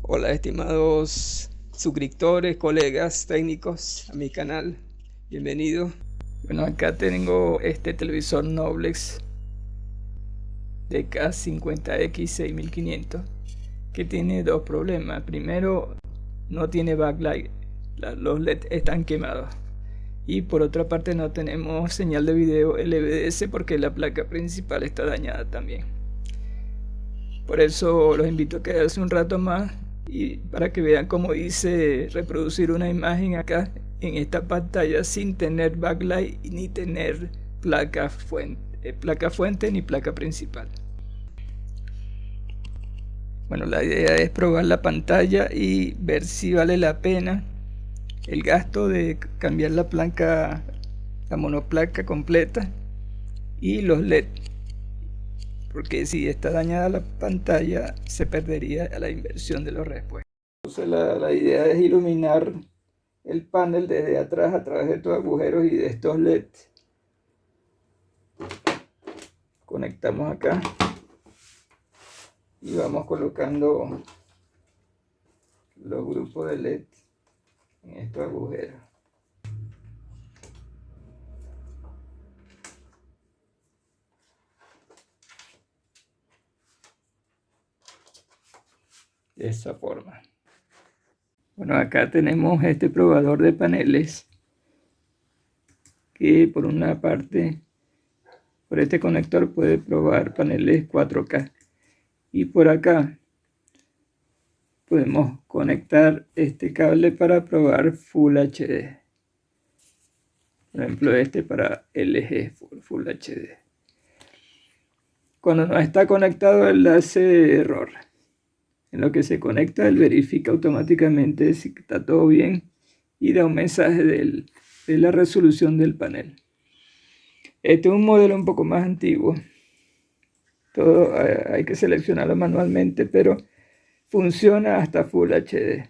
Hola, estimados suscriptores, colegas técnicos a mi canal. Bienvenido. Bueno, acá tengo este televisor Noblex DK50X 6500 que tiene dos problemas. Primero, no tiene backlight, los LED están quemados. Y por otra parte no tenemos señal de video LVDS porque la placa principal está dañada también. Por eso los invito a quedarse un rato más y para que vean cómo hice reproducir una imagen acá en esta pantalla sin tener backlight ni tener placa fuente ni placa principal. Bueno, la idea es probar la pantalla y ver si vale la pena el gasto de cambiar la placa, la monoplaca completa y los LED, porque si está dañada la pantalla se perdería la inversión de los repuestos. Entonces la idea es iluminar el panel desde atrás a través de estos agujeros y de estos LEDs. Conectamos acá y vamos colocando los grupos de LED en estos agujeros. De esa forma. Bueno, acá tenemos este probador de paneles que por una parte, por este conector puede probar paneles 4K y por acá podemos conectar este cable para probar Full HD. Por ejemplo, este para LG Full HD. Cuando no está conectado, él hace error. En lo que se conecta, él verifica automáticamente si está todo bien y da un mensaje de la resolución del panel. Este es un modelo un poco más antiguo. Todo hay que seleccionarlo manualmente, pero funciona hasta Full HD.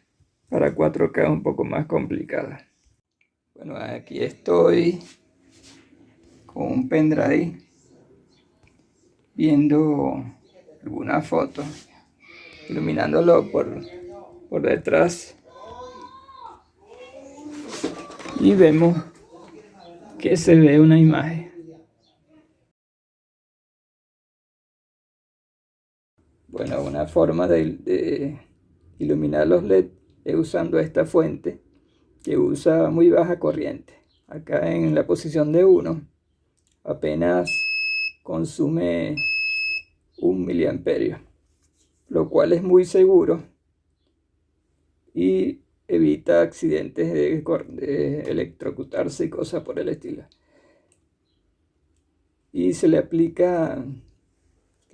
Para 4K es un poco más complicada. Bueno, aquí estoy con un pendrive viendo alguna foto, iluminándolo por detrás, y vemos que se ve una imagen. Bueno, una forma de iluminar los LED es usando esta fuente que usa muy baja corriente. Acá en la posición de 1 apenas consume 1 miliamperio, lo cual es muy seguro y evita accidentes de electrocutarse y cosas por el estilo. Y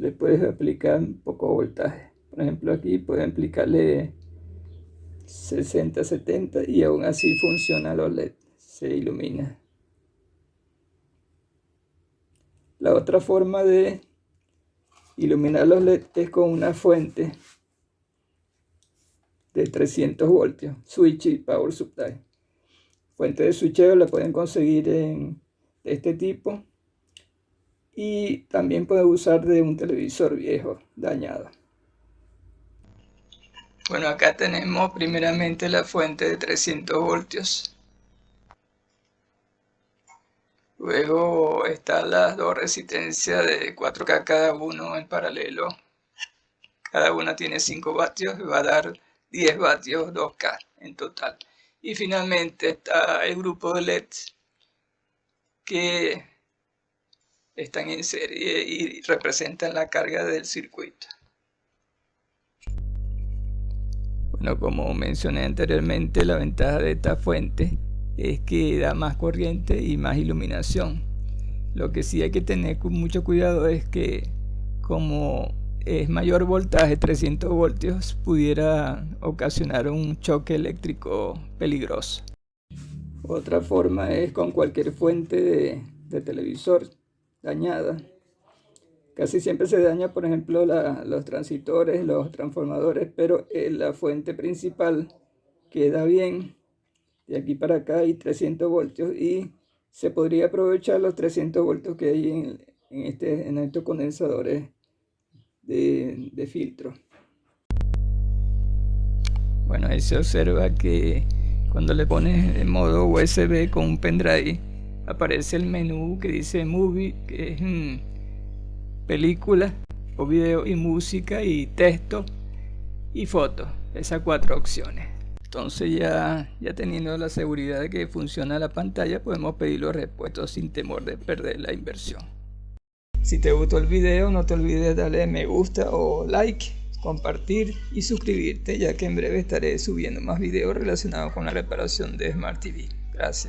le puedes aplicar un poco voltaje. Por ejemplo, aquí pueden aplicarle 60, 70 y aún así funciona los LED, se ilumina. La otra forma de iluminar los LED es con una fuente de 300 voltios, switch y power supply. Fuente de switcheo la pueden conseguir de este tipo y también pueden usar de un televisor viejo dañado. Bueno, acá tenemos primeramente la fuente de 300 voltios. Luego están las dos resistencias de 4K cada uno en paralelo. Cada una tiene 5 vatios y va a dar 10 vatios 2K en total. Y finalmente está el grupo de LEDs que están en serie y representan la carga del circuito. Bueno, como mencioné anteriormente, la ventaja de esta fuente es que da más corriente y más iluminación. Lo que sí hay que tener mucho cuidado es que como es mayor voltaje, 300 voltios, pudiera ocasionar un choque eléctrico peligroso. Otra forma es con cualquier fuente de televisor dañada. Casi siempre se daña, por ejemplo, los transistores, los transformadores, pero la fuente principal queda bien. De aquí para acá hay 300 voltios y se podría aprovechar los 300 voltios que hay en estos condensadores de filtro. Bueno, ahí se observa que cuando le pones en modo USB con un pendrive, aparece el menú que dice Movie, que es película o video y música y texto y fotos, esas 4 opciones. Entonces ya teniendo la seguridad de que funciona la pantalla, podemos pedir los repuestos sin temor de perder la inversión. Si te gustó el video, no te olvides darle me gusta o like, compartir y suscribirte, ya que en breve estaré subiendo más videos relacionados con la reparación de Smart TV. Gracias.